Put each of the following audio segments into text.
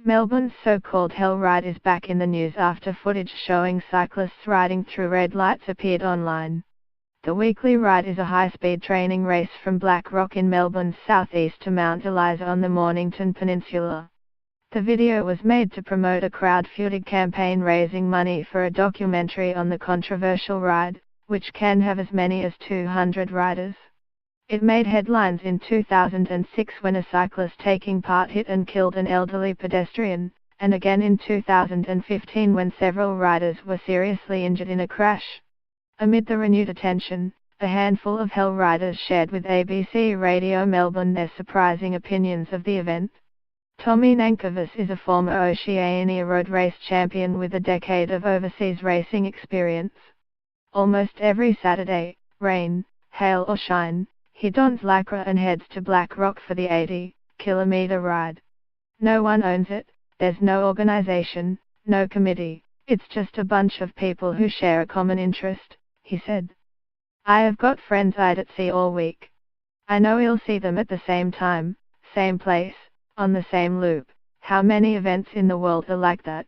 Melbourne's so-called Hell Ride is back in the news after footage showing cyclists riding through red lights appeared online. The weekly ride is a high-speed training race from Black Rock in Melbourne's southeast to Mount Eliza on the Mornington Peninsula. The video was made to promote a crowd-funded campaign raising money for a documentary on the controversial ride, which can have as many as 200 riders. It made headlines in 2006 when a cyclist taking part hit and killed an elderly pedestrian, and again in 2015 when several riders were seriously injured in a crash. Amid the renewed attention, a handful of Hell riders shared with ABC Radio Melbourne their surprising opinions of the event. Tommy Nankervis is a former Oceania road race champion with a decade of overseas racing experience. Almost every Saturday, rain, hail or shine, he dons lycra and heads to Black Rock for the 80-kilometre ride. No one owns it, there's no organisation, no committee, it's just a bunch of people who share a common interest, he said. I have got friends I'd at sea all week. I know we'll see them at the same time, same place, on the same loop. How many events in the world are like that?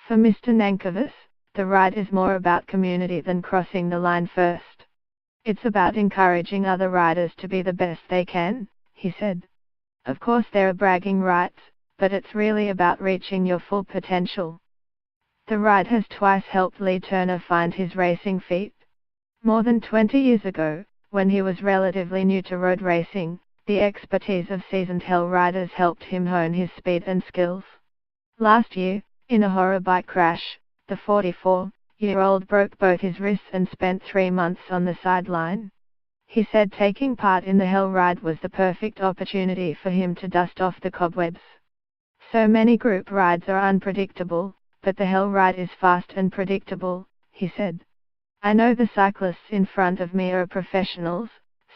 For Mr. Nankervis, the ride is more about community than crossing the line first. It's about encouraging other riders to be the best they can, he said. Of course there are bragging rights, but it's really about reaching your full potential. The ride has twice helped Lee Turner find his racing feet. More than 20 years ago, when he was relatively new to road racing, the expertise of seasoned Hell riders helped him hone his speed and skills. Last year, in a horror bike crash, the 44-year-old broke both his wrists and spent 3 months on the sideline. He said taking part in the Hell Ride was the perfect opportunity for him to dust off the cobwebs. So many group rides are unpredictable, but the Hell Ride is fast and predictable, he said. I know the cyclists in front of me are professionals,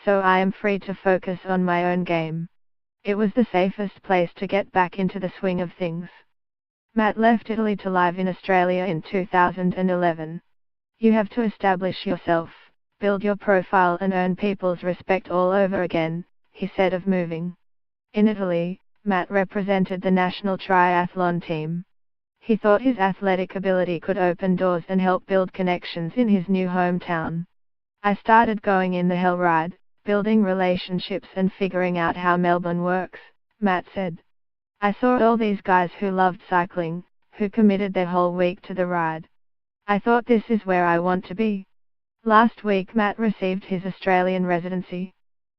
so I am free to focus on my own game. It was the safest place to get back into the swing of things. Matt left Italy to live in Australia in 2011. You have to establish yourself, build your profile and earn people's respect all over again, he said of moving. In Italy, Matt represented the national triathlon team. He thought his athletic ability could open doors and help build connections in his new hometown. I started going in the Hell Ride, building relationships and figuring out how Melbourne works, Matt said. I saw all these guys who loved cycling, who committed their whole week to the ride. I thought this is where I want to be. Last week Matt received his Australian residency.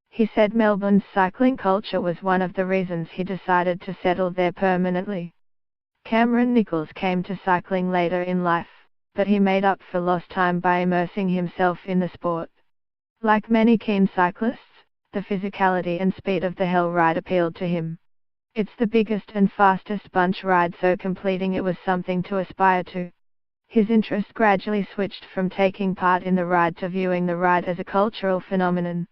He said Melbourne's cycling culture was one of the reasons he decided to settle there permanently. Cameron Nichols came to cycling later in life, but he made up for lost time by immersing himself in the sport. Like many keen cyclists, the physicality and speed of the Hell Ride appealed to him. It's the biggest and fastest bunch ride, so completing it was something to aspire to. His interest gradually switched from taking part in the ride to viewing the ride as a cultural phenomenon.